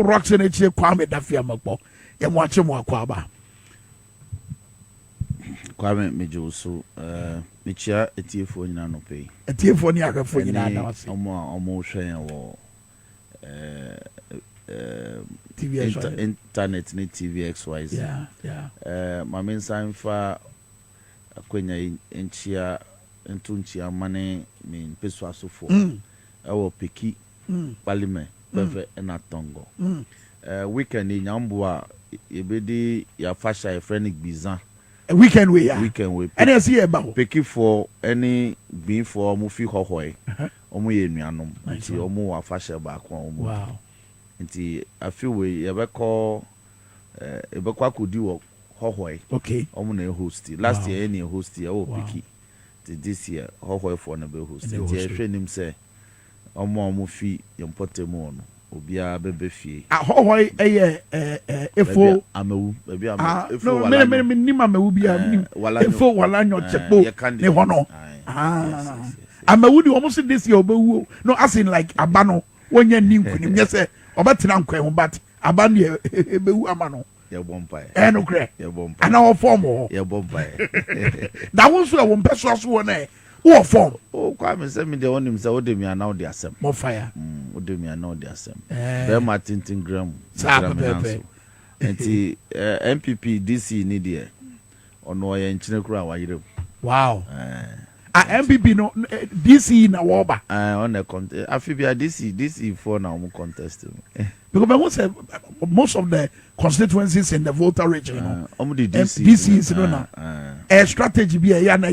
rocks in it, Kwame Dafia Mabo. You watch him walk Kwaba. Kwame Mejoso, Michia, a tear for Nano pay. A tear for Niaga for Nano. Almost sharing or TV internet, TV XYZ. Yeah. My main sign for Quenya in Chia and Tunchia money mean Peswaso for our Piki, Parliament, Perfect and Atongo. Weekend in Yambua, Ebedi, ya fasha a friendly bizarre. A weekend we and I see about picky for any being for Mufi Hohoi, Omu Yemianum, until Omu fasha back home. Wow. Until I feel we ever call Ebekwa could do Hohoi. Okay. Omune hosty. Last year, any hosty, oh, picky. This year, Hohoi for a bill host. Train him say, Omo Mufi, Yampotemon. Obia bebe fie ahoy efo amewu baby efo wala me nim amewu bia nim efo wala nyo chepo ne hono amewu di almost this year obewu no as in like abano wonya ninku nim ye say obetena nkwan ho but abano ebewu amano ye bompa no kre ye bompa ana wo form ho ye bompa da won so e won peso so won e wo form Kwame say me dey on him say o dey me now dey asem mo fire o dey me now dey asem be Martin gram enti MPP DC ni dey ono ye nchine kura wa yire wow MPP no DC na woba on a contest afibia DC for now mo contest because I say most of the constituencies in the Volta region DC is no a strategy be a na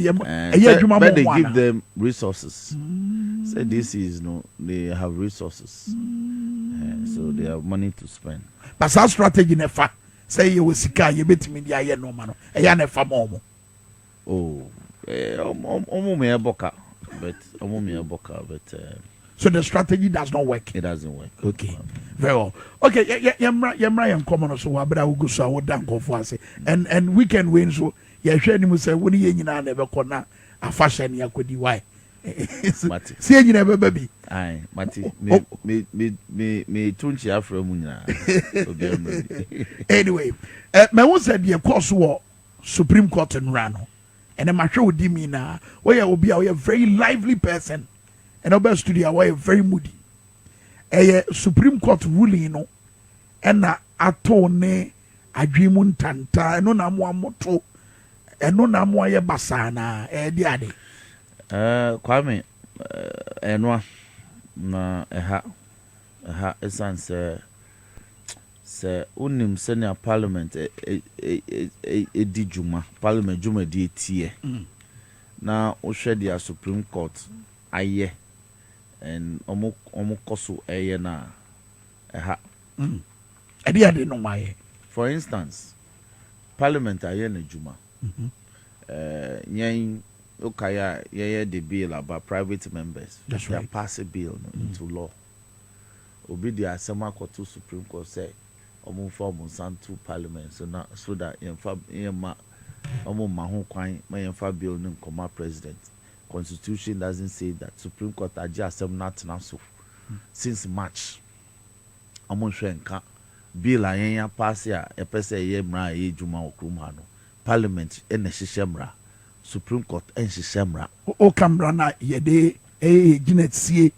but they give them resources say DC is no they have resources so they have money to spend but that strategy never say you will sika you betimi dia ye no ma no e ya never more omo me boka but so the strategy does not work. It doesn't work. Okay. Very well. Okay, yamra yam common so abra ugo so wo dan ko fo ase. And weekend win so ye hwe ni mu say woni ye nyina na be kona afasha ni akodi why. Mati. See ye nyina be baby. Ai, Mati. Me tunchi afro mu nyina. Anyway, me won said the course wo Supreme Court in Rano. And I'm sure with me now, where will be a very lively person. And our studio were very moody. A Supreme Court ruling, you know, and atone agreement tanta, no namwa moto, and no namwa basana, diade. Kwame, enwa na eha esan se unim senior parliament di juma parliament juma di etie na o hwe dia Supreme Court aye and omo koso eye na eha ade ade no maye for instance parliament aye na juma yen okaya ye the bill about private members. That's they right. pass a bill into law obi the asema court to Supreme Court say omo form to parliament so that yemma omo mahu kwan ma yemfa bill no nkoma president. Constitution doesn't say that. Supreme Court adjust not now so since March. Omo hwenka bill ayenya pass ya e pese ye mra ye juma okrumha no parliament en hyehyemra Supreme Court en hyehyemra o kamra na ye de ginetie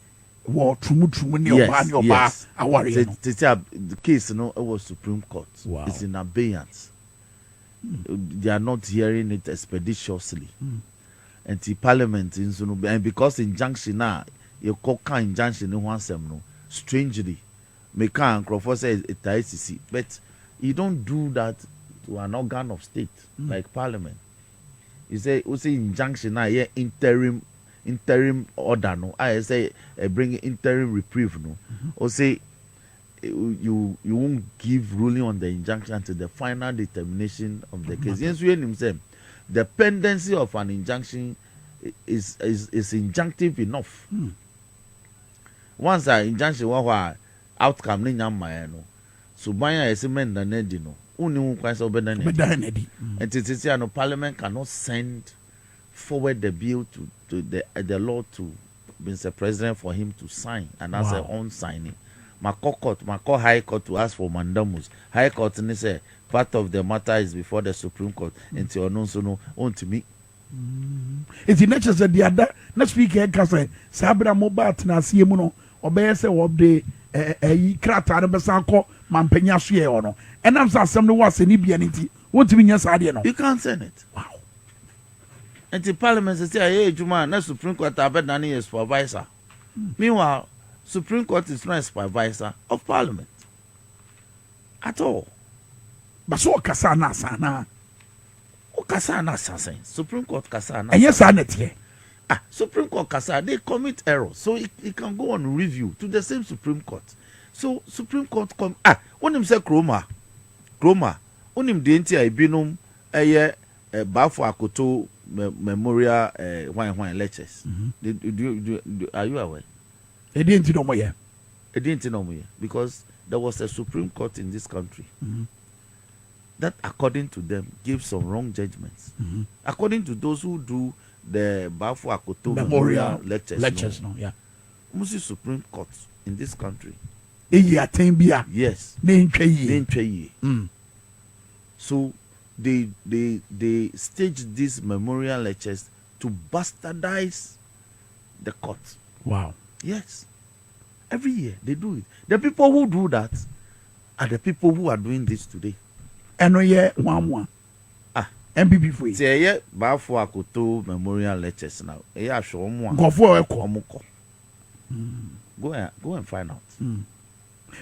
wo trumu ni oba aware no the case no it was Supreme Court. Wow. It's in abeyance. They are not hearing it expeditiously. And the parliament in so and because injunction now you call injunction in one sem no strangely make and Crawford say it ICC but you don't do that to an organ of state like parliament. You say injunction now yeah interim order no I say bring interim reprieve no or say you won't give ruling on the injunction until the final determination of the case. Yes, we himself. The pendency of an injunction is injunctive enough. Once an injunction was outcome ni nyama no so banya esement na nedi no uni kwan so beda nedi and titi no parliament cannot send forward the bill to the law to Mr. President for him to sign and as on signing Mako High Court to ask for mandamus. High Court ni say part of the matter is before the Supreme Court. Until no so no on to me. It's in nature said the other. Next speaker can say Sabra Mobat na Siemuno or Bese of the Krata and Besanko Mampenya Shie or no. And I'm some was in Ibianity. What do you mean? Yes, I don't know. You can't send it. Wow. Until Parliament say, hey, Juma, na Supreme Court I bet nani is supervisor. Meanwhile, Supreme Court is not a supervisor of Parliament at all. But so Kasana Sana. O Kasana Sassen. Supreme Court Kasana. And yes, I net here. Supreme Court Kasana, they commit errors. So it can go on review to the same Supreme Court. So Supreme Court when him say Chroma, when him denti a binum Bafo Akoto memorial wine lectures. Are you aware? They didn't know more. They didn't know more because there was a Supreme Court in this country that, according to them, gave some wrong judgments. According to those who do the Bafo Akoto memorial lectures, Musi Supreme Court in this country. Yes. So they staged these memorial lectures to bastardize the court. Wow. Yes. Every year they do it. The people who do that are the people who are doing this today. And one. MPP for it. Say Bafo Akoto memorial lectures now. Show Go and find out.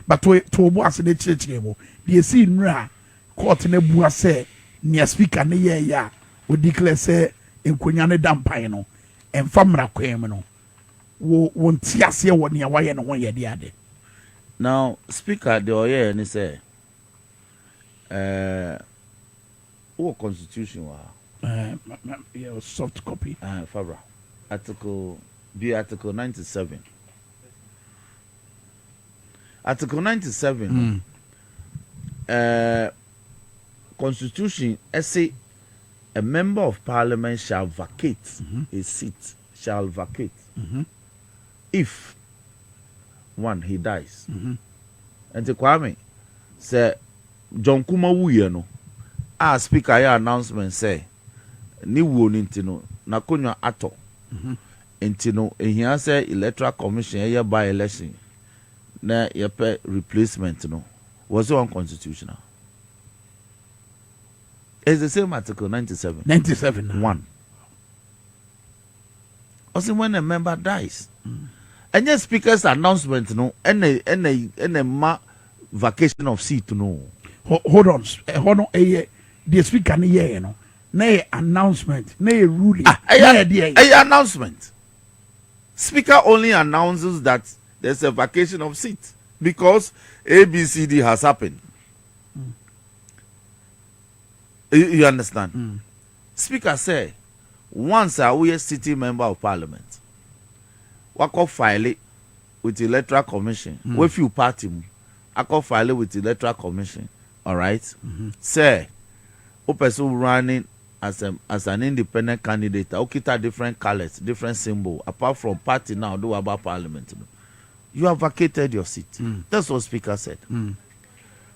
But to was in the church game. The scene ra court in a bua say near speaker ne ya would declare say in Kunyane Dampino and Famra Quemino. Won't see us here 1 year why and 1 year the other. Now, Speaker, the Oye and he say, what Constitution was soft copy. Fabra. Article 97. Article 97. Constitution say a member of Parliament shall vacate his seat. Shall vacate if one he dies. And the Kwame say John Kuma wuye no. Speaker ya announcement say ni wo nintino na konwa ato. Intino ehia say electoral commission ye by election na ye pe replacement no was it unconstitutional. It's the same article 97. 1. Also when a member dies. And your speaker's announcement no any ma vacation of seat no. Hold on. The speaker ni ye no. Na announcement, na ruling. Announcement. Speaker only announces that there's a vacation of seat because ABCD has happened. You understand? Speaker say once we a city member of Parliament, we can file it with the electoral commission. We few party, I can file it with the electoral commission. All right. Say, a person running as an independent candidate, okay, different colors, different symbol. Apart from party now, do about Parliament. You have vacated your seat. That's what Speaker said.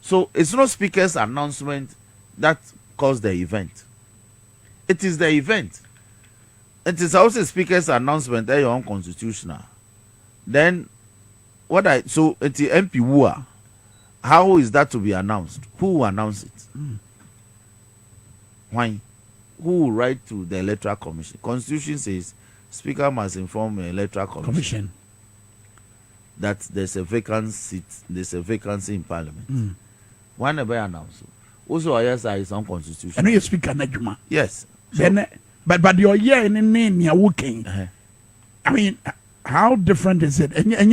So it's not Speaker's announcement that caused the event. It is the event. It is also Speaker's announcement that you're unconstitutional. Then so it's the MP who are. How is that to be announced? Who will announce it? Why? Who will write to the electoral commission? Constitution says Speaker must inform the electoral commission that there's a vacant seat, there's a vacancy in Parliament. Why never announce it? Also, yes, is unconstitutional. And you speak an yes. So, but your year in the name you're working. I mean, how different is it? And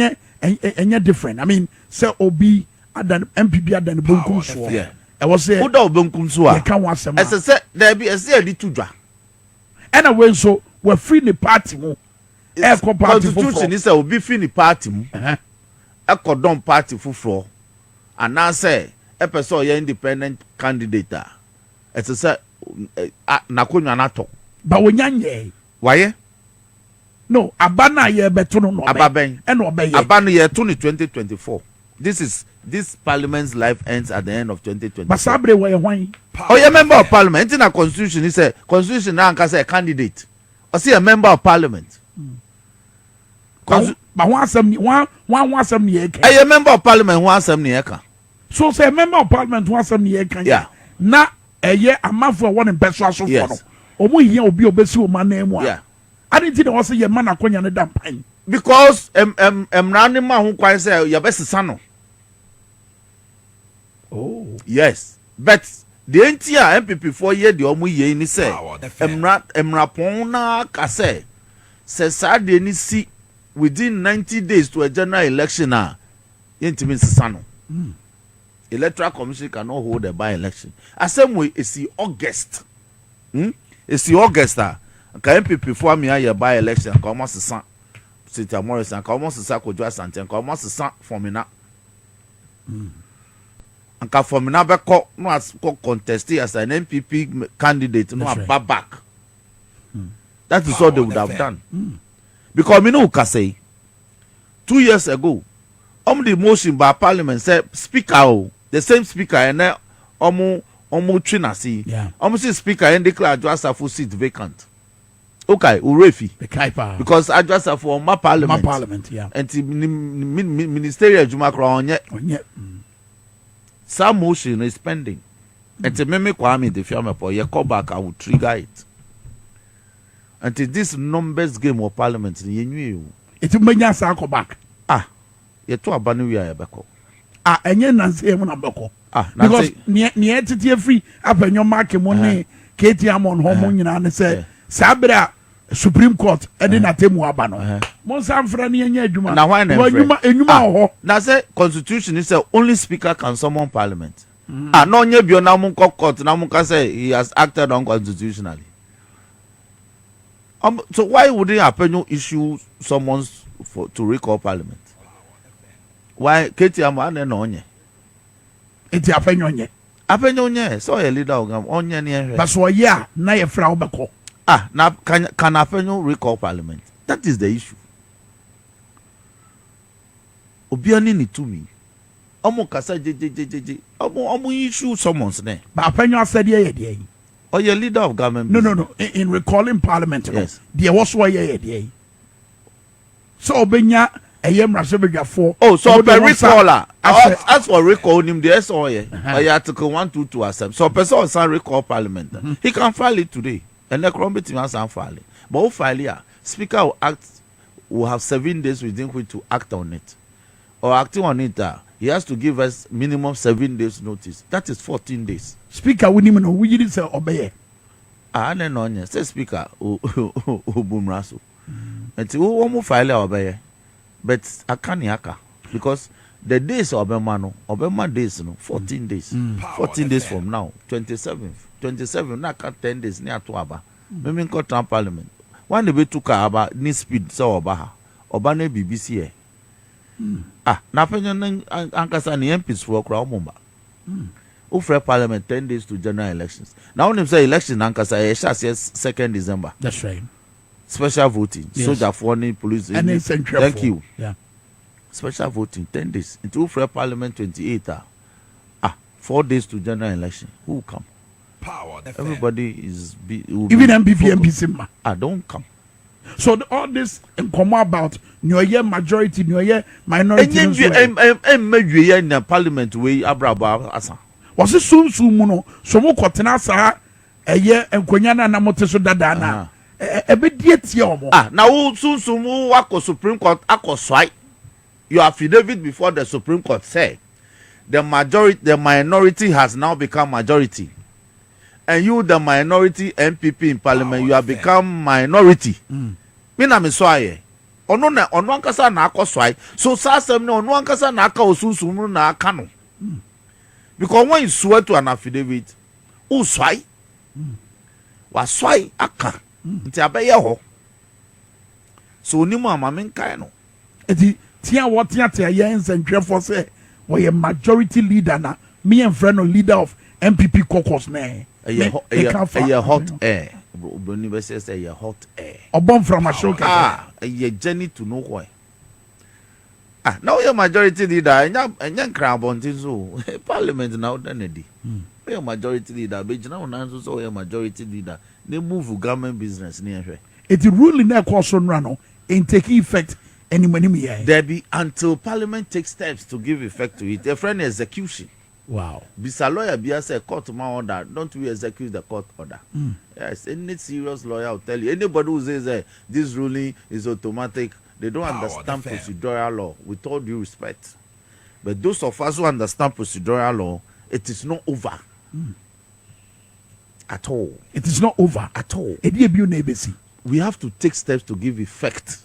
you're different. I mean, so Obi than MPB than Bunkum. Yeah. I was saying, who do Bunkum Swa? I can't want some. As I said, there be a little. And away so we're free the party. Constitution is a be free the party. A cordon party for floor. And now say a person independent candidate. It's a say nakunya nato. But when you're why? No, Abana ye betuno no. Ababen. And obey. Abana ye 2024. this parliament's life ends at the end of 2020. But Sabre were one. Oh, you're a member of parliament. In a constitution, it's a constitution now can say a candidate. Or see a member of parliament. But one some year. A member of parliament wants some year. So say a member of parliament wants some year. Yeah. Na a year a month for one in persuasion. Yes. Omo here will be obesu man name. Yeah. I didn't think was a man akonya ne dampan. Because running man who quite say your best son. Oh. Yes. But the entire MPP 4 year the omu ye ni say emrapona kase says Saturday ni see within 90 days to a general election yentimi sano. Electoral Commission cannot hold a by-election. As same way it's the August. It's the August MPP 4 me by-election come almost san City Morrison come almost sa ko Santen come almost san formina. Anka formina be ko no as contest as an MPP candidate no back. That is what they would have done. Because me know can say 2 years ago the motion by parliament said speaker the same speaker and then omu twinasi say speaker and declare Adjusafo seat vacant. Okay, urefi because Adjusafo my parliament yeah and the ministerial juma kra onye some motion is pending and to me kwame the firm for ye call back I will trigger it until this numbers game of parliament ye nyu it menya sa call back ye to abanu wi ayebeko enye nanse emu na beko because ne tete free apanyo mark mo ne KT Hammond ho mo nyina ne say sabra Supreme Court edi na temu aba no mo san fra ne enya adwuma na why na enwuma ho na say constitution is say only speaker can summon parliament no nya bio na mo court na mo can say he has acted unconstitutionally. So why would they apenyo issue summons to recall parliament? Why KT Hammond na onye eti apenyo onye so a leader of onye ne but so yeah na ye fra obeko na can apenyo recall parliament? That is the issue. Obiani ni to me omo kasa je omo issue summons ne but apenyo said ye or your leader of government no in recalling parliament yes there was why ye so obenya for so per recaller as for recall him the SOA article 122 accept so person san recall parliament he can file it today and the committee has file it but who file here speaker will have 7 days within which to act on it or acting on it he has to give us minimum 7 days notice. That is 14 days. Speaker we need we did say obey no say speaker obumraso and who mo file obey. But I can't yaka because the days of Obama days, 14 days. 14 days from now, 27th, na 10 days near to Aba. Maybe in Trump Parliament. One day we took Aba, ni speed so Obaha. Obane BBC. Na penyon ankasa ni MPs for Kraumumba. Ufre Parliament 10 days to general elections. Now when say election ankasa, yes, 2nd December. That's right. Special voting, yes. Soldier, foreign police. And thank you. Yeah. Special voting 10 days into Free Parliament 28. 4 days to general election. Who will come? Everybody is even MPC. Don't come. So all this come about New Year majority, New Year minority. In the Parliament way abraba asa. Was it soon no? So mo kotena sa eye enkwanya na mote so dada na. Now soon wako Supreme Court akoswai your affidavit before the Supreme Court say the minority has now become majority and you the minority MPP in parliament you have become minority me na me so aye ono ankasa na akoswai so sasem na ono ankasa na aka osunsun na aka no because when you swear to an affidavit uswai waswai aka nti abeye ho so onimu amamen kai no eti tia wotia tia ye nsentwefo say we majority leader na me and friend no leader of MPP caucus na hot air Bruni be say hot air obon from ashoka a journey to nowhere Now you're majority leader, and you're crab on so Parliament now done. You're majority leader, but now so you're majority leader. They move government business near. It's ruling that course on run in taking effect any money. There be until Parliament takes steps to give effect to it. A friend execution. Wow. Bisa lawyer be as a court order. Don't we execute the court order? Yes, any serious lawyer will tell you. Anybody who says this ruling is automatic, they don't understand procedural law, with all due respect. But those of us who understand procedural law, it is not over. At all. It is not over. At all. We have to take steps to give effect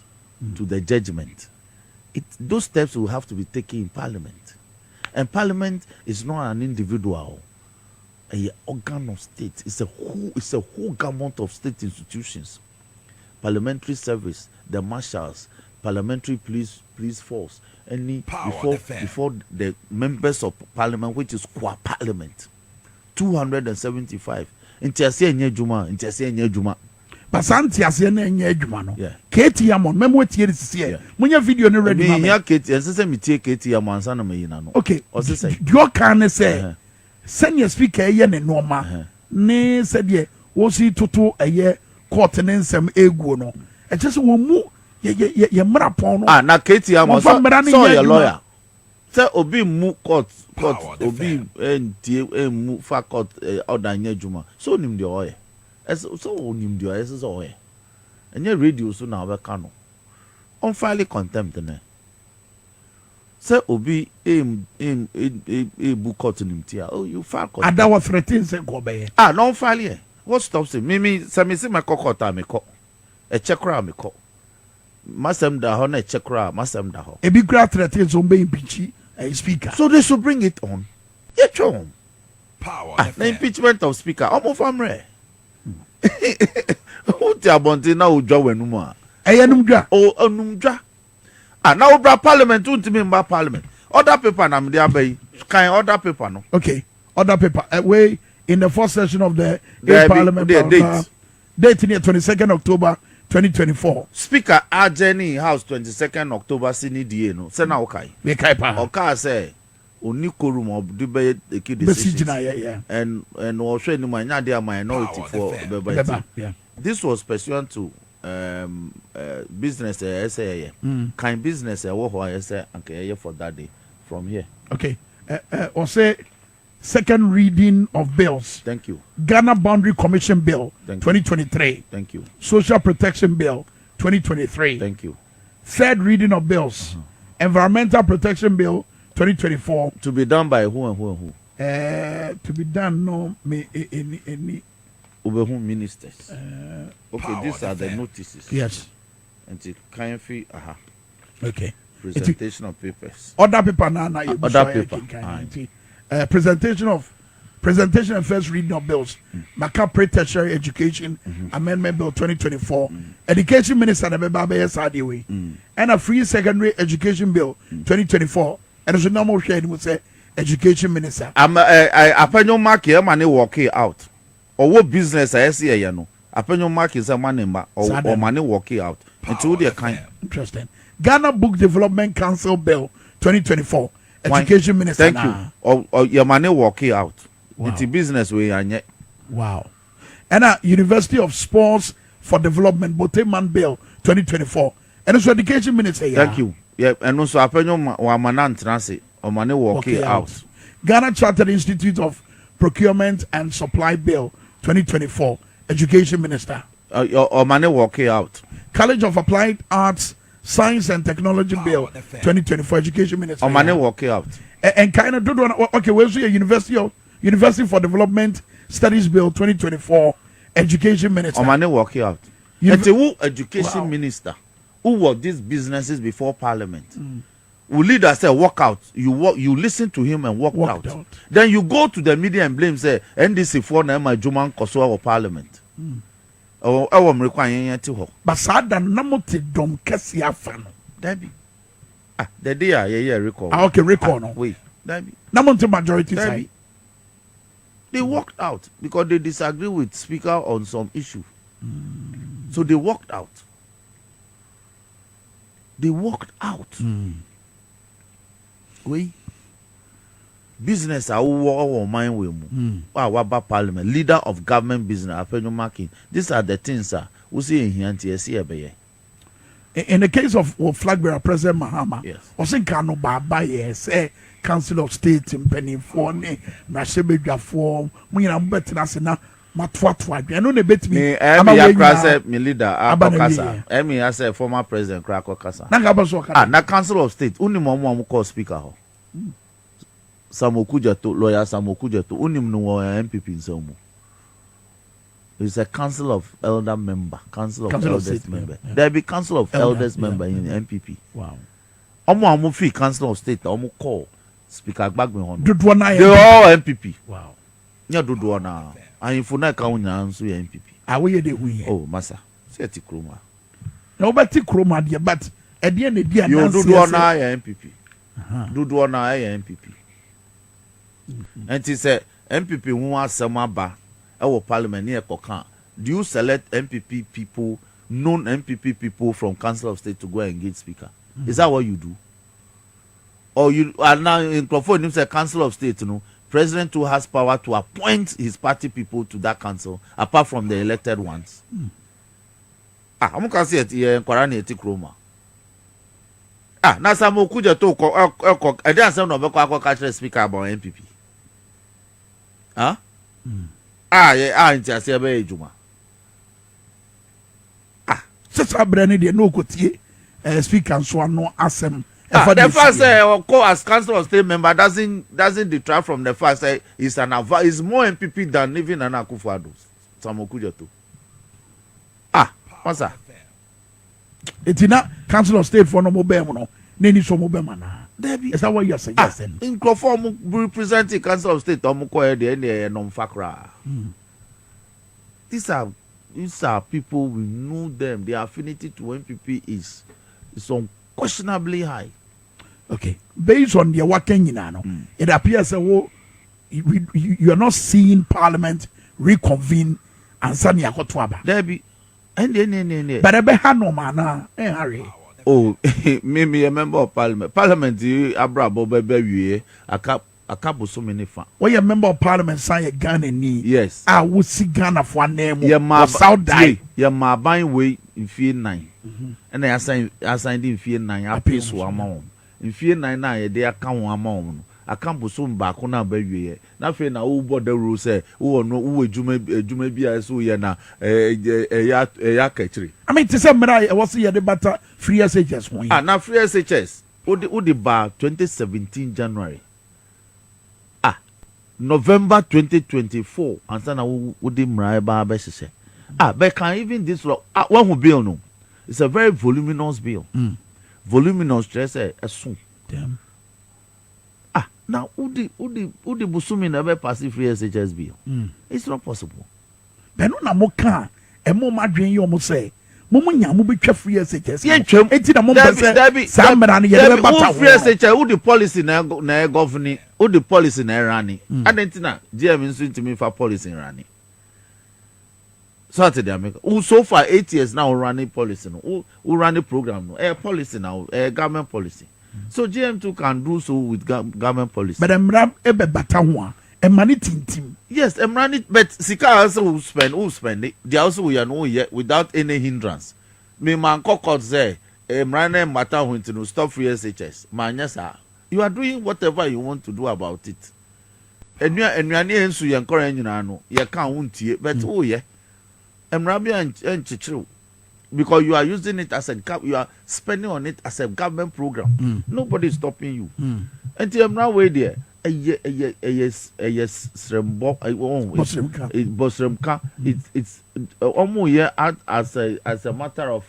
to the judgment. Those steps will have to be taken in Parliament. And Parliament is not an individual, an organ of state. It's a whole gamut of state institutions. Parliamentary service, the marshals, parliamentary police force, before the members of Parliament, which is qua Parliament, 275. Basanti asiye na enye adwuma no. Katie Hammond, memo tie this Munya video no ready mama. Me Katie, ense me tie Katie Hammond ansa na me yina no. Okay. Your can say send your speaker ye ne normal. Ne said ye wo si toto eye court ne nsem egu no. E just wo mu ye mra pon no. Na Katie Hammond so your lawyer. Say obi mu court obi entie mu fa court order nya adwuma. So nim de oye. So nim the is away. And your radio so now we can on file contempt ne. Say obi book out him tia. Oh, you file contempt. Ada was threatening say go be. No file here. What stops him? Me say my kokota me ko. E checkra me ko. Masem da ho na checkra, masem da ho. E bi gra threatening so be impeach speaker. So they should bring it on. Yeah, chom. Power. The impeachment of speaker. Omo famre. Who tell Bonte now draw when no Numdra. Now bra Parliament to me by Parliament. Other paper na me dey kind other paper no. Okay, other paper. Way in the first session of the Parliament date in 22nd October 2024. Speaker Ajeni House 22nd October CNDA no. Say na okay. We kai pa. Okay say oni korum obdube eki decisions and also any minority for yeah. This was pursuant to business say kind business say for that day from here. Okay. Or say second reading of bills. Thank you. Ghana Boundary Commission Bill 2023. Thank you. Social Protection Bill 2023. Thank you. Third reading of bills. Environmental Protection Bill 2024. To be done by who and who and who? To be done, no, me any. Over whom ministers? Okay, these are the notices. Yes. And it kind of okay. Presentation of papers. Other paper now. Other paper. Presentation and first reading of bills. Maka Pre-Tertiary Education Amendment Bill 2024. Education Minister Nabeba Sadiwe. And a Free Secondary Education Bill 2024. And as a normal shade would say, Education Minister. Apenyo mark here money working out. Or what business I see you know. Apenyo mark is a money or money working out. Until they kind. Interesting. Ghana Book Development Council Bill 2024. Education Minister. Thank you. Or your money working out. Wow. It's a business way and yet. Wow. And University of Sports for Development Boteman Bill 2024. And it's Education Minister. Thank you. Yeah, and also Apenyo Wamanan Transit or money working out. Ghana Chartered Institute of Procurement and Supply Bill 2024. Education Minister. Or money working out. College of Applied Arts, Science and Technology Bill 2024. Education Minister. Or money working out. And kind of do okay, where's your University for Development Studies Bill 2024. Education Minister. Or money working out. It's a education minister who worked these businesses before Parliament. Will lead us say walk out. You listen to him and walk out. Then you go to the media and blame say NDC for na my Juman Kosoa or Parliament. But sada namote dom kesi afano. Debbie. The day recall. Okay, recall no. Wait. Debbie. Namote majority side. They walked out because they disagree with speaker on some issue. So they walked out. They walked out. Oui. Business our mind we mu. Our parliament, leader of government business, Apenyo marking. These are the things we see here and see. In the case of flag bearer President Mahama, yes. Osin Kano Baba yes, Council of State in Penny for ne Nasebedwa for Muna Betinasina Matwatwa. I know they bet me. I'm a leader. Abakasa. Emi as a former president Krako Kasa. Na Council of State. Uni momo call speaker ho. Samokuja to lawyer Samokuja to unim no MPP in Somo. It's a council of elder member, council of elders member. Yeah. There be council of elders member in the MPP. Wow. Omo free council of state. Omo call speaker Bagme Hono. They all MPP. Wow. Nya Dudwana. And if you na kauna ansu ya MPP. Awe de we. Oh masa. Seti kroma. No beti kroma dia, but at the end of the day, you Dudwana ya MPP. Dudwana ya MPP. And he said MPP who was some ba. Our parliament near Kokan. Do you select MPP people, known MPP people from Council of State to go and engage speaker? Is that what you do? Or you are now in Crawford names a Council of State, you know, President who has power to appoint his party people to that council, apart from the elected ones. I'm going to say it here in Kwarani Etikroma. Now some kuja to I didn't say no catch speaker about MPP. Huh? Nti ase be ejuma. Sesa brane de no kotie speaker so no asem. The fact say as council of state member doesn't detract from the fact say is more MPP than even an Akufo-Addo. Samokuja to. What's that? Etina council of state for no mobile no. Neni so mobile mana. Is that what you are suggesting? In Crawford representing council of state omuko the non-fakra. These are people, we know them. Their affinity to MPP is unquestionably high. Okay. Based on the working in it appears that you are not seeing Parliament reconvene and suddenly a hot waba. There be but I bet no man, Harry. Oh, maybe a member of Parliament. Parliament, Abrabo Bebe, a couple so many fun. Well, a member of Parliament sign a gun in knee. Yes. I would see Ghana for a name. Yeah, South die. Yeah, my buying way in fear 9. And I signed in fear 9. I pay so amount. In fear 9, they account amount. I can't put some back on our baby. Nothing now, what the rules say, who no, who Jume be as we are now, a yaketry. I mean, to some I was here the better free SHS. Now free SHS. Udi bar 2017 January. November 2024. And then I would mrai bar best. But can even this one who bill no? It's a very voluminous bill. Voluminous stress a soon. Damn. Now, Udi Busumi never pass free SHS bill. It's not possible. But no moka, and more madrin you almost say. Mumunya will be free SHS. It's a moment. Some man, you never free SHS. Who the policy na governing? Who the policy na running? I don't know. GM is to me for policy running. So today, America. Who so far 8 years now running policy? Who run the program? No, policy now, government policy. So GM2 can do so with government policy. But I'm ram ebe batahwa. Money team. Yes, I'm running. But Sika also will spend it. They also will know yet without any hindrance. Me man court say, I'm running matter when to stop free SHS. Man, yes, sir. You are doing whatever you want to do about it. And you are near to your current, you can't it. But oh yeah, I'm running and chill. Because you are using it as you are spending on it as a government program. Nobody is stopping you. And I'm now way there. Yes, Bosremka. It's almost here as a matter of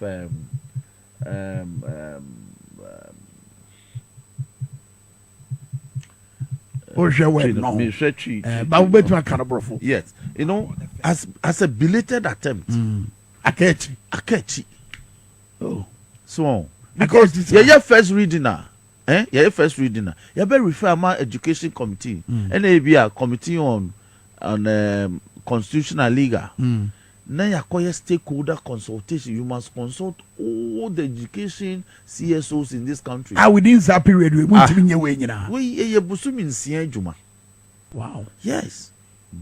yes, you know, as a belated attempt. Akechi. Oh, so because your first reading now, your first reading now. You better refer my education committee, NABA committee on constitutional legal. na yakoye stakeholder consultation. You must consult all the education CSOs in this country. Within that period we want to be nyina. We busumi nsia adwuma. Wow. Yes.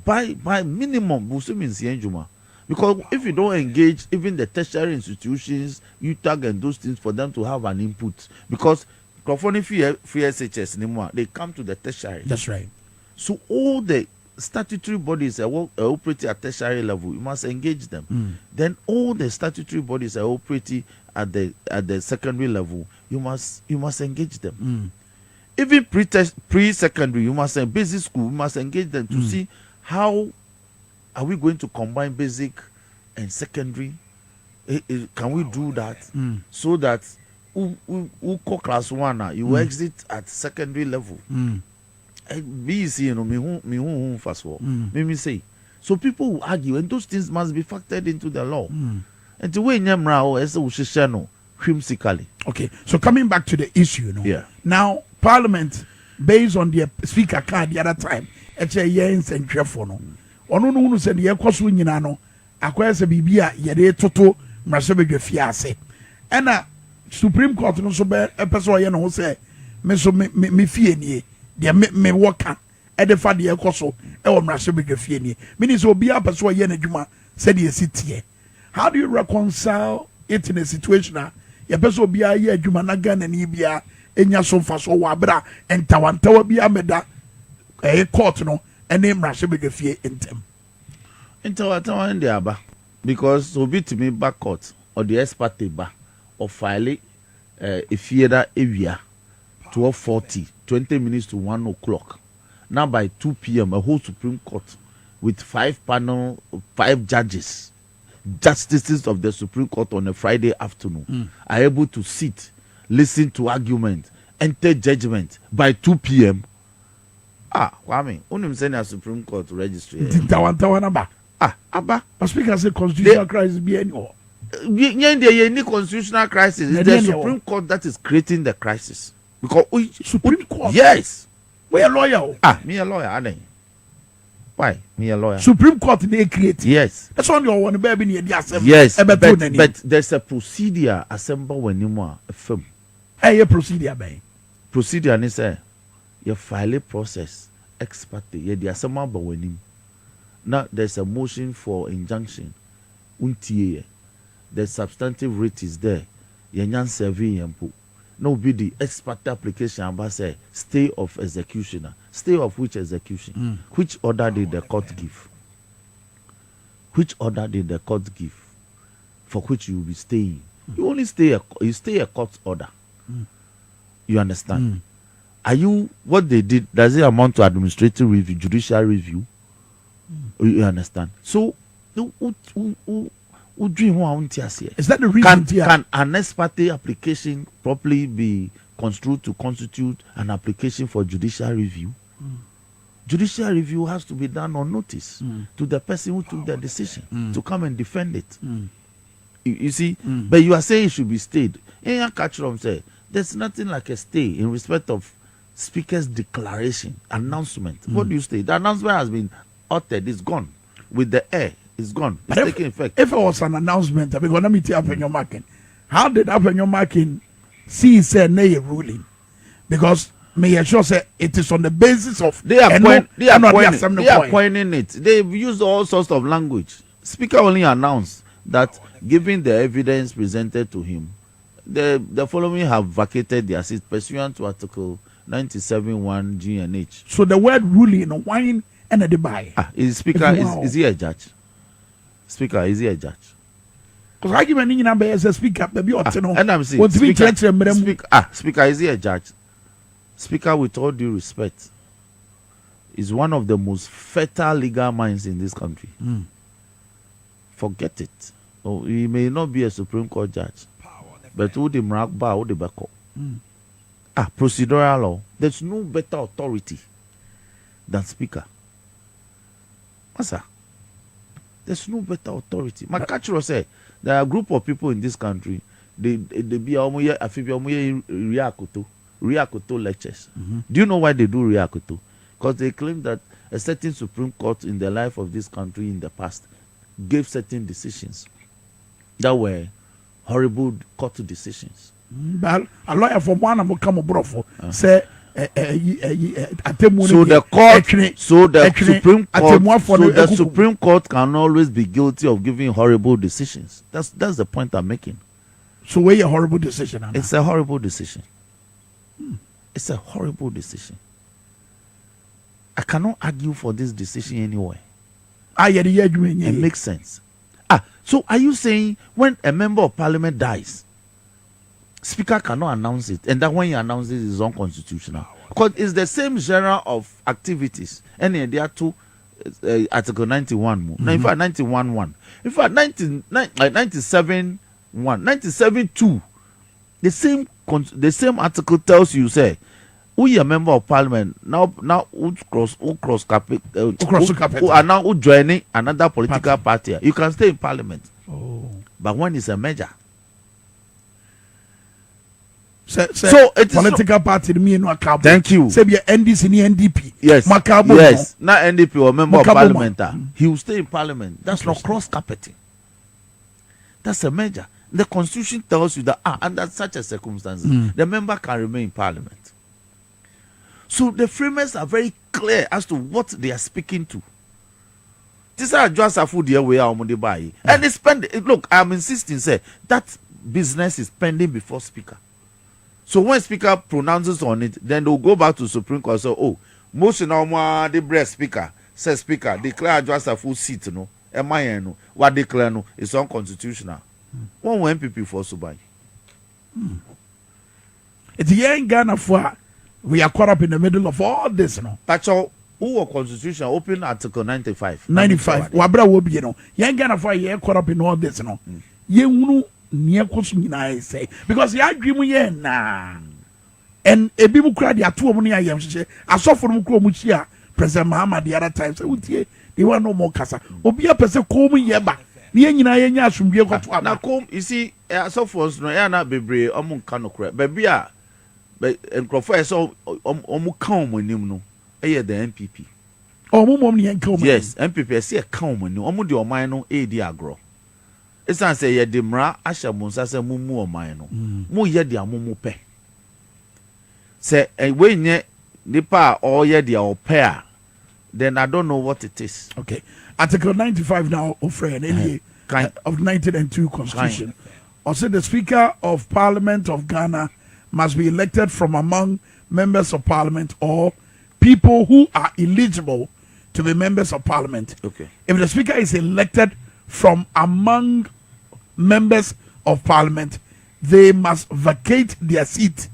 By minimum busumi nsia adwuma. Because if you don't engage even the tertiary institutions, you tag and those things for them to have an input. Because free SHS anymore, they come to the tertiary. That's right. So all the statutory bodies are operating at tertiary level. You must engage them. Then all the statutory bodies are operating at the secondary level. You must engage them. Even pre-secondary, you must basic school. You must engage them to see how are we going to combine basic and secondary. Can we do that so that who call class 1 you exit at secondary level? BC, you know, me first of all. Me say. So people will argue, and those things must be factored into the law. And the way whimsically. Okay, so coming back to the issue, you know. Yeah. Now, Parliament, based on the speaker card the other time, it's a year in Central Fono. Ono no said the Ekosu nyina no, akwaya se bibia yede toto mrasebe fiase. And Supreme Court no so be person ye no say me so me fie nie. De me worker e de fa de ekoso e wo mrasebe fie nie. Meaning so obi a person ye na dwuma said ye sitie. How do you reconcile it in a situation ye person obi a ye adwuma na Ghana ni bia enya so fa so wa bra entawantawa bia meda e court no any mrasebe fie intem. Entawantawa ndi aba because obi to me back court or the expert ba or file efieda ewia 12:40 20 minutes to 1 o'clock. Now by 2 p.m. a whole Supreme Court with 5 judges, justices of the Supreme Court on a Friday afternoon are able to sit, listen to argument, enter judgment by 2 p.m. Kwame, unim send a Supreme Court registry. Abba. But speaker say constitutional crisis be anymore. Any constitutional crisis. It's the Supreme Court that is creating the crisis. Because Supreme Court. Yes. We a lawyer. Me a lawyer. Why? Me a lawyer. Supreme Court they create. Yes. That's on your one baby near the assembly. Yes. But there's a procedure assemble when you are a firm. A procedure by. Procedure and say you file a process expert the assembly but when him. Now there's a motion for injunction. The substantive writ is there. Yanyan serving yampo. No be the expert application about say stay of executioner. Stay of which execution? Which order did the court give? Which order did the court give for which you will be staying? You only stay a court order. You understand? Are you what they did? Does it amount to administrative review, judicial review? You understand? So is that the reason? Can an ex parte application properly be construed to constitute an application for judicial review? Judicial review has to be done on notice to the person who took the decision to come and defend it. You see, but you are saying it should be stayed. There's nothing like a stay in respect of speaker's declaration, announcement. What do you say? The announcement has been uttered, it's gone. With the air, it's gone. It's taking effect. If it was an announcement, I'm going to meet you up in your marking. How did up in your marking see say nay ruling? Because may sure say it is on the basis of they are pointing it. They've used all sorts of language. Speaker only announced that given the evidence presented to him, the following have vacated their seat pursuant to Article 97(1) G and H. So the word ruling, wine and a debate. Is Speaker is he a judge? Speaker, is he a judge? Because argument in number as a speaker, maybe and I'm saying Speaker, is he a judge? Speaker, with all due respect, is one of the most fertile legal minds in this country. Forget it. Oh, he may not be a Supreme Court judge, but who the Mrakba, who the Bako. Procedural law. There's no better authority than Speaker. Answer. There's no better authority. My catcher said there are a group of people in this country. They be Riakoto lectures. Do you know why they do Riakoto? Because they claim that a certain Supreme Court in the life of this country in the past gave certain decisions that were horrible court decisions. But a lawyer for one of them come abroad say. So the Supreme Court can always be guilty of giving horrible decisions. That's the point I'm making. So where a horrible decision? Anna? It's a horrible decision. It's a horrible decision. I cannot argue for this decision anyway. It makes sense. So are you saying when a member of parliament dies, Speaker cannot announce it, and that when he announces it is unconstitutional? Because it's the same genre of activities. And there are two Article 91. Now, in fact, 91.1. In fact, 97.2. The same article tells you, say, we a member of parliament now cross carpet are now joining another political party. You can stay in parliament. But when it's a measure. So it's political party me no account. Thank you. Say be NDC ni NDP. Yes. Yes. Not NDP or member of parliament. He will stay in parliament. That's not cross carpeting. That's a measure. The constitution tells you that under such a circumstances, the member can remain in parliament. So the framers are very clear as to what they are speaking to. These are just a food here we are on the buy. And it's pending. Look, I'm insisting, say that business is pending before Speaker. So when Speaker pronounces on it, then they'll go back to Supreme Court. So, motion on the breast Speaker says Speaker declare just a full seat. No, no, what declare no is unconstitutional. One MPP for Subai. It's young Ghana for we are caught up in the middle of all this. No, Pacho, who constitution open Article 95. 95. Wabra will be young Ghana for you caught up in all this. No, you near question I say because you agree with na and a bibu crowd ya two money I am say I saw from Muchia President Muhammad the other time say they want no more casa obi a person call me yeba near nyina from be got to na come you see I saw for us no ya na bebre omu ka no kra baby a enkrofo so omu ka omu nim no e the MPP omu mom ne enka omu yes MPP say ka omu nim omu de oman no e di agro. It's not say ye demra asha munsa se mumu oman no mu ye dia mumu pe say we nye nipa or ye dia ope then I don't know what it is. Okay, Article 95 now of of 1902 Constitution. Also, the Speaker of Parliament of Ghana must be elected from among members of Parliament or people who are eligible to be members of Parliament. Okay, if the Speaker is elected from among members of Parliament, they must vacate their seat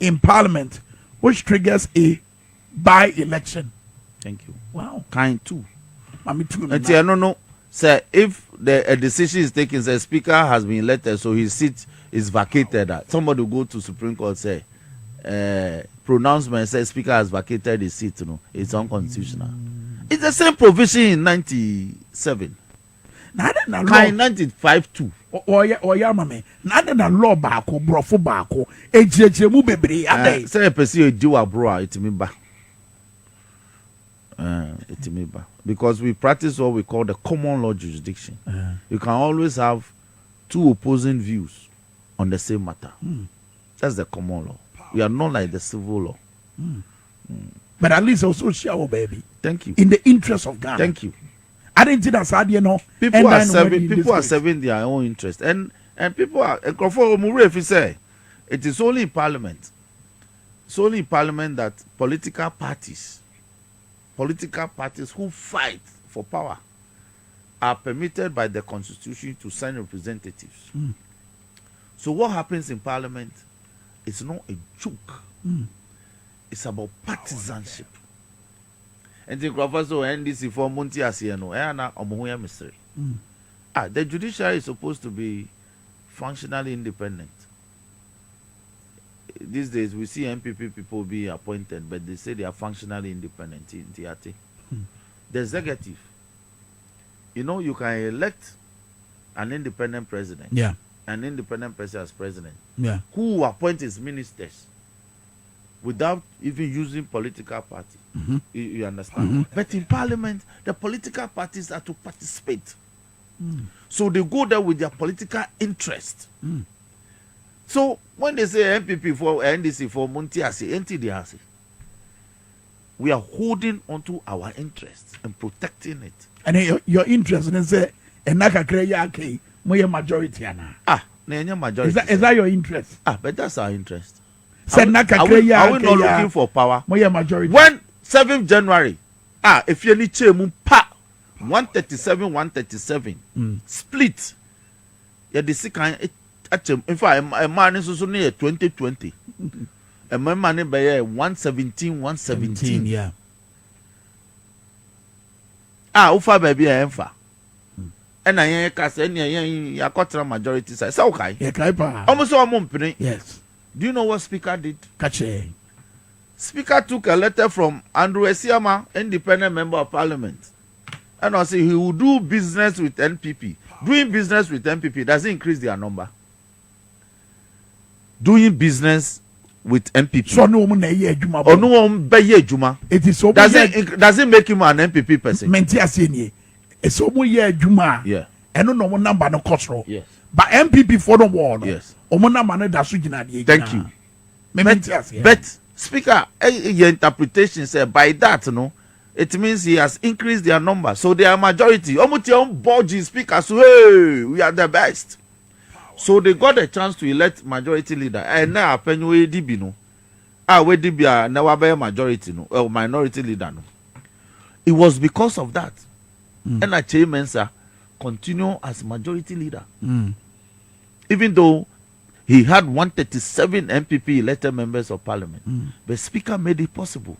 in Parliament, which triggers a by-election. Thank you. Wow. Kind too. Mami too. I don't know. Sir, if a decision is taken, the Speaker has been elected, so his seat is vacated. Somebody will go to Supreme Court, say, pronouncement says Speaker has vacated his seat. No, it's unconstitutional. It's the same provision in 97. Kind 95 too. Oya mame. Nada na law baako, brofo baako. Ejiejemu bebre adai. Say a person do abroad it me ba. Because we practice what we call the common law jurisdiction. You can always have two opposing views on the same matter. That's the common law. We are not like the civil law. But at least also show, baby. Thank you. In the interest of Ghana. Thank you. I didn't see that side, you know. People are serving their own interest. And people are if you say it is only in parliament. It's only in parliament that political parties who fight for power are permitted by the constitution to send representatives. So what happens in parliament is not a joke. It's about partisanship. And the Professor NDC for Monty Asiano, the judiciary is supposed to be functionally independent. These days we see MPP people be appointed, but they say they are functionally independent in TRT. The executive, you can elect an independent president. Yeah. An independent person as president. Yeah. Who appoint his ministers without even using political party. You understand? But in parliament, the political parties are to participate. So they go there with their political interest. So when they say MPP for NDC for Montiasi, NTDC, we are holding onto our interests and protecting it. And your interest in say enaka kreya ke moye majority ana. Majority. Is that your interest? But that's our interest. Are we not looking for power? Moye majority. When 7th January, if you need to pa 137 split. Yeah, the second in fact a man is also near 2020. A man money by 117. Yeah. Ufa baby emfa. And I cast any majority size. So okay. Yeah, almost all month. Yes. Do you know what Speaker did? Kache. Speaker took a letter from Andrew Esiama, independent member of Parliament, and I say he will do business with NPP. Doing business with NPP doesn't increase their number. Doing business with NPP. So no one juma. Or no one be juma. It is so doesn't make him an NPP person. Menti asenye. It's so juma. Yeah. And no number no cost. Yes. But MPP for the war. Yes. Omona mane da sujina di. Thank you. But Speaker, your interpretation say by that, no, it means he has increased their number, so they are majority. Omution Boji Speaker, so hey, we are the best. So they got a chance to elect majority leader. And now Penwe DB no, we DB now be majority no, or minority leader no. It was because of that, and a chairman sir continue as majority leader, even though he had 137 MPP elected members of Parliament. The Speaker made it possible.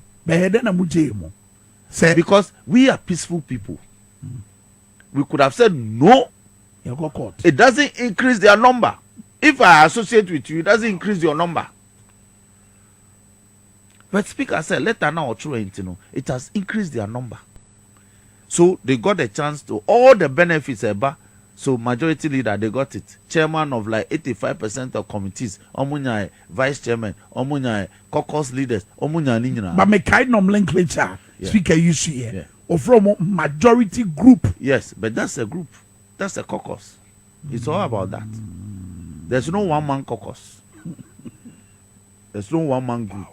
Because we are peaceful people. We could have said no. It doesn't increase their number. If I associate with you, it doesn't increase your number. But Speaker said, let her now it has increased their number. So they got a chance to all the benefits about. So majority leader, they got it. Chairman of like 85% of committees. Omunya vice chairman. Omunya caucus leaders. Omunya ninyina. But me kind nomenclature. Speaker you see here. Or from majority group. Yes, but that's a group. That's a caucus. It's all about that. There's no one man caucus. There's no one man group.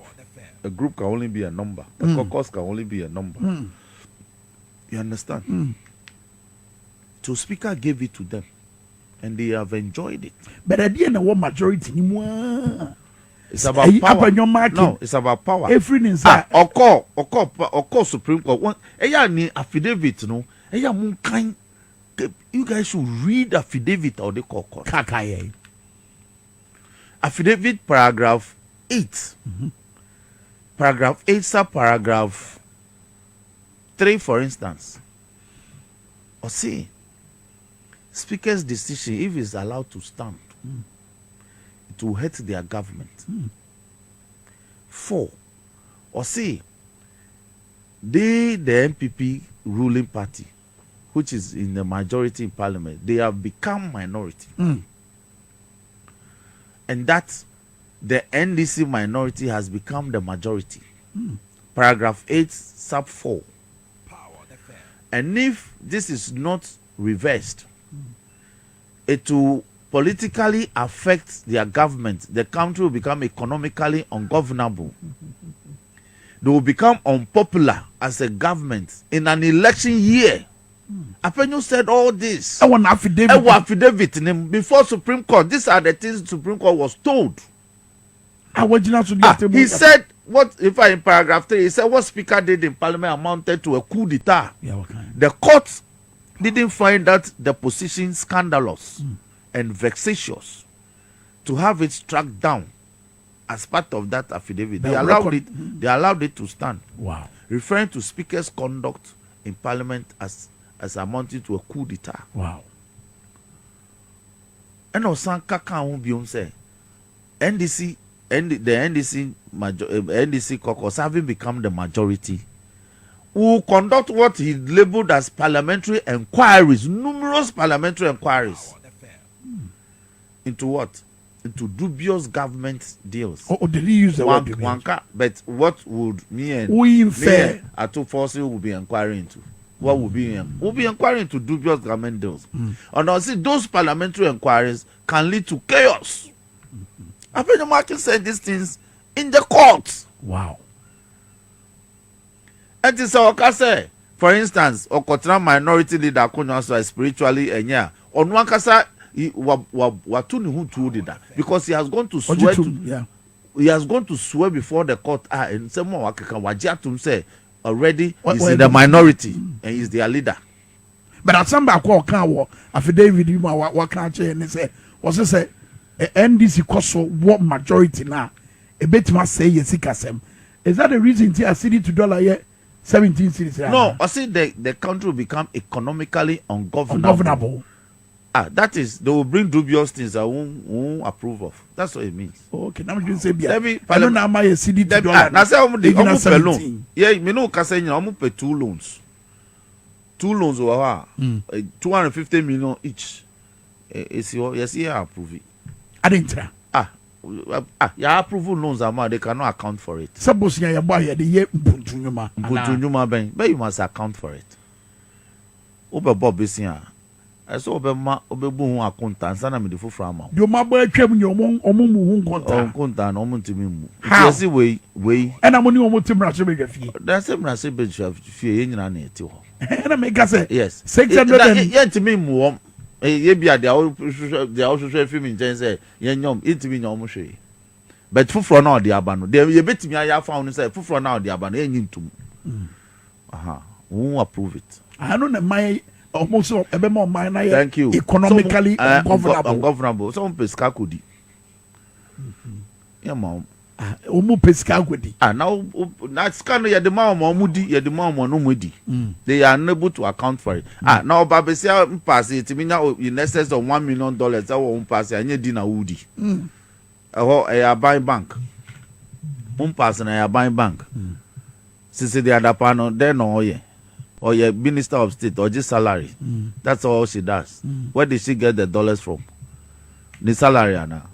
A group can only be a number. A caucus can only be a number. You understand? So Speaker gave it to them, and they have enjoyed it. But at the end of what majority anymore. It's about power. No, it's about power. Everything inside. Or Supreme Court. Any affidavit, no. You guys should read affidavit or they call court. Affidavit paragraph 8. Paragraph 8 sub paragraph 3, for instance. Or see. Speaker's decision, if it's allowed to stand, it will hurt their government. 4. Or see, the MPP ruling party, which is in the majority in Parliament, they have become minority. And that the NDC minority has become the majority. Paragraph 8, sub 4. And if this is not reversed, it will politically affect their government. The country will become economically ungovernable. They will become unpopular as a government in an election year. Apenyo said all this. I want affidavit. Before Supreme Court. These are the things Supreme Court was told. He said, what if I in paragraph 3, he said what Speaker did in Parliament amounted to a coup d'etat. The court didn't find that the position scandalous and vexatious to have it struck down as part of that affidavit. They allowed it to stand. Wow. Referring to Speaker's conduct in Parliament as amounting to a coup d'etat. Wow. And also Kaka say NDC caucus having become the majority will conduct what he labeled as parliamentary inquiries, numerous parliamentary inquiries. Into what? Into dubious government deals. Did he use the word? But what would me and Atu Force will be inquiring into? what will be inquiring into dubious government deals. And I see those parliamentary inquiries can lead to chaos. I've been marking said these things in the courts. Wow. And it's our say, for instance, Okotra minority leader Kunyanso spiritually and yeah, on one kasa because he has gone to swear he has gone to swear before the court and some more wajiatum say already he's in the minority and he's their leader. But at some back walk affidavit you what can't and say was it say NDC cost what majority now a bit must say yes is that the reason to city to dollar yet 17 cities? No, I see the country will become economically ungovernable. That is, they will bring dubious things I won't approve of. That's what it means. Okay, now you say, I don't know my city to dollar. Now say almost pay loan. Yeah, me know kase you almost pay 2 loans. 2 loans over 250 million each. Yes, yeah, approve it. I didn't try. Yeah, approval loans are they cannot account for it. Suppose you buy the year but you must account for it. Oba Bob is here. I saw Obebu accountants and I'm the full farmer. Your mother came your mom Yes, way. And I'm only almost to brush a fee. That's a massive bitch of fear in an it. And I make us say, yes, 600 yen to me more. Yebia they also show film in James say yenyom it be nyom hwe but fufro na odi aba no they betimi aya found say fufro na odi aba no enyim tum who approve it. I don't know my almost ebe more mine thank you economically ungovernable some pesca kodi yeah mom omu pesca kodi now that scan ya the mom omudi ya the mom no mudi they are unable to account for it. Now babesia pass it mean in excess of $1 million that won pass anya di na wudi a buy bank pass na buy bank since the other panel then or yeah minister of state or just salary that's all she does. Where did she get the dollars from? The salary now.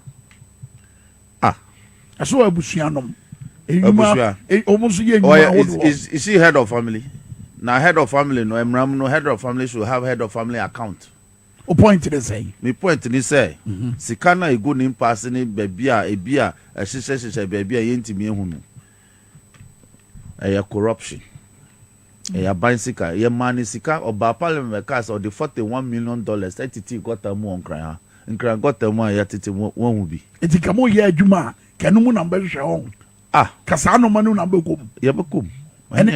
I saw a Bushianum. Is she head of family? Now head of family, no head of family should have head of family account. O point to the say. Me point to say. Sikana a good name passing bebia, a beer, a she says a baby, a yenti me hunu. A corruption. A bicycle, a money sika or by parliament cast or the $41 million 30 got a more on cry. And cry got the more yet it won't be. It's a camo ya Juma. Kanu number show. Kasano manu number kum. Yabakum. And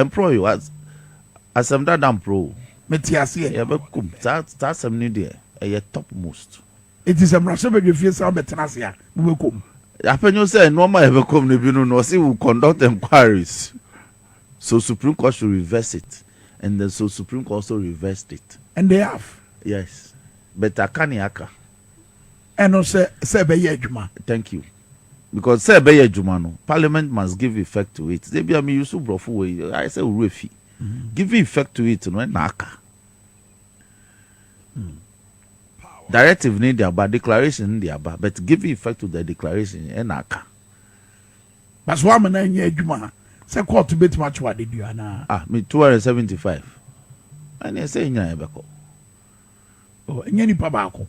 employ you as I'm that damn pro. Metiasia Yabakum. That's some new day. A topmost. It is a Rasaba you feel some betanasia. Mukum. Happen you say no more ever come to no see will conduct inquiries. So Supreme Court should reverse it. And then so Supreme Court also reversed it. And they have. Yes. But Akaniaka. And also say Juma. Thank you. Because say be Juma Parliament must give effect to it. They be a me use brofu way. I say urefi. Give effect to it no naka. Directive need their declaration their but give effect to the declaration naka. That's why man na Juma. Say court to bet much what did you na. Me 275. And say nya ebeko. Oh, any pabako.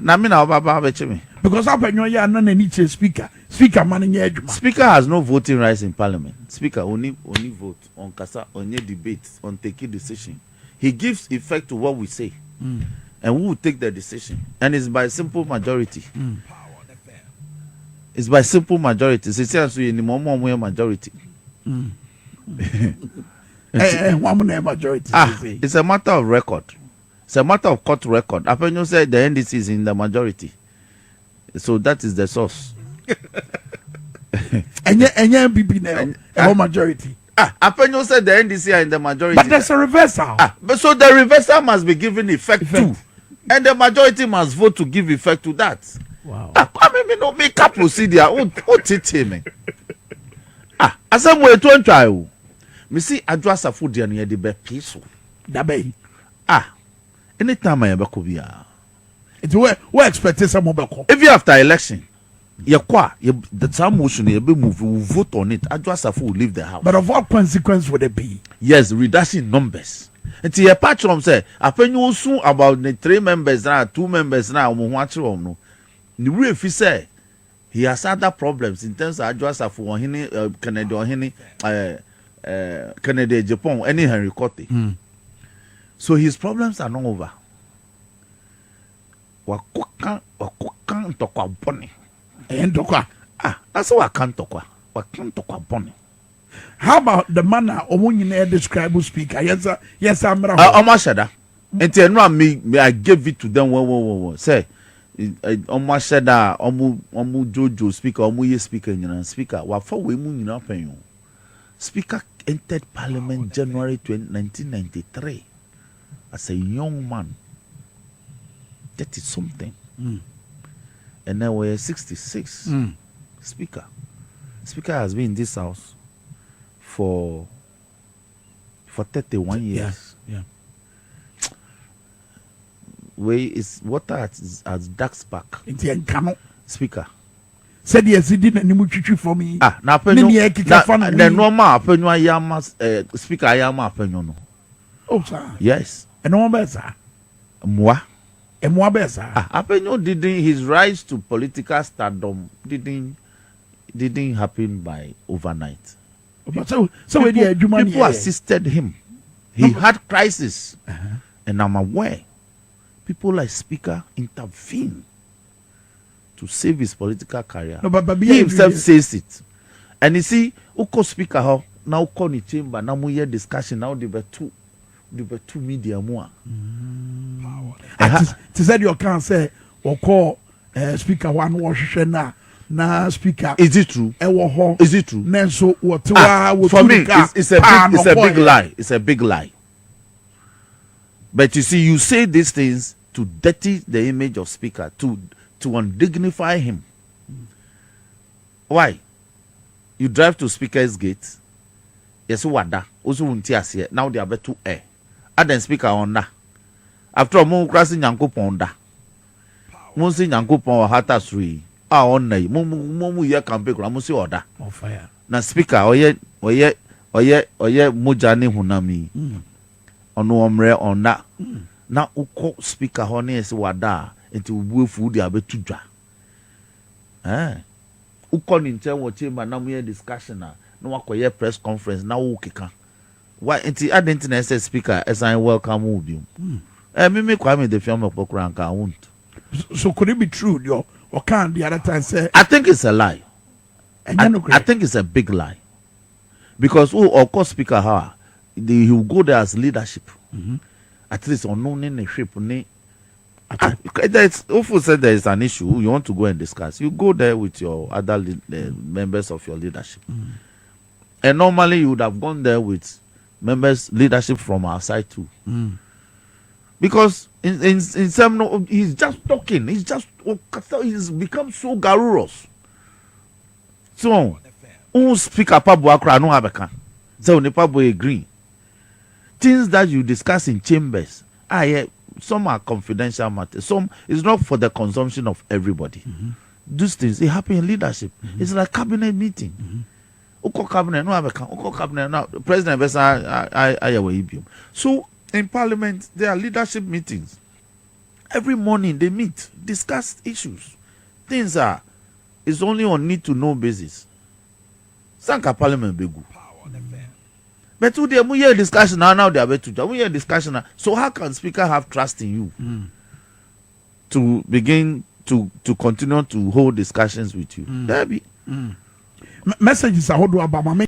Na me na baba beche me. Because up and you are not any speaker. Speaker man Speaker has no voting rights in Parliament. Speaker only vote on kasa on your debates on taking decision. He gives effect to what we say. And we will take the decision. And it's by simple majority. It's by simple majority. It's a majority. It's a matter of record. It's a matter of court record. Apenyo said the NDC is in the majority. So that is the source. And MPP now, majority. Apenyo said the NDC are in the majority. But there's a reversal. But so the reversal must be given effect too. And the majority must vote to give effect to that. Wow. I mean, no make up procedure. What it me? As I'm way to try. Me see address a food near the be peaceful. Dabe. Anytime I ever could be it's we expect some mobile. If you after election, The time motion you be move, we vote on it. Adjusafo will leave the house. But of what consequence would it be? Yes, reduction in numbers. And your patron say, "Apenyo soon about the 3 members now, 2 members now. No, the real say he has other problems in terms of Adjusafo or Canada or Canada, Japan, any Henry Cote. So his problems are not over. Wakukan tokwa boni. That's what I can't talk. How about the manner Omunine describe speaker? Yes, I'm right. Omashada. And me I gave it to them. Say Omashada, Omu Jojo speaker, Omu speaker, speaker. What for we moon in Speaker entered Parliament January 1993 as a young man. That is something. And now we're 66. Speaker has been in this house for 31 years. Yeah. Way is water as ducks back. Speaker. Said yes, he didn't need for me. Now the normal penyo yama speaker yama penyo no. Oh sir. Yes. And no better. Moi. And more better. Apenyo didn't his rise to political stardom didn't happen by overnight. So people assisted him. He had crisis, and I'm aware people like Speaker intervene to save his political career. No, but he himself says it, and you see, Uko Speaker how now call the chamber now we hear discussion now they were two media more. To say you can't say or call Speaker one wash na speaker. Is it true? Is it true? For me, it's a big lie. It's a big lie. But you see, you say these things to dirty the image of Speaker, to undignify him. Why? You drive to Speaker's gate. Yes, wada. Also, here. Now they are better to air. And then Speaker on that. After a moment, crossing Yanko Ponda. Monsi Yanko Pon Hata Sui. On nay, Mumu ya campaign, Ramusi order. Of fire. Na Speaker, oye, Mujani Hunami. On Omre on that. Now, Uko Speaker Honey is wada into Wolf food ya betuja. Uko Nintel wa chamber na muye discussion na wakoye press conference na ukika. Why inti identity say Speaker as I welcome you. Me kwame the film of Pokranka won't. So could it be true, yo? Or can the other time say? I think it's a lie. I think it's a big lie. Because of course Speaker how he will go there as leadership. At least unknown in the ship. It's awful said there is an issue you want to go and discuss. You go there with your other members of your leadership. And normally you would have gone there with members leadership from our side too. Because in some he's just talking. He's become so garrulous. So who Speaker Pabu Akra no abeka. So ne Pabu agree. Things that you discuss in chambers, some are confidential matters. Some is not for the consumption of everybody. These things they happen in leadership. It's like cabinet meeting. Uko cabinet no abeka. Uko cabinet now. President Besa So in Parliament there are leadership meetings. Every morning they meet, discuss issues. Things it's only on need to know basis. Sanka Parliament begu. But today we hear discussion now they are better. We hear discussion now. So how can Speaker have trust in you to begin to continue to hold discussions with you? There be messages are how do Obama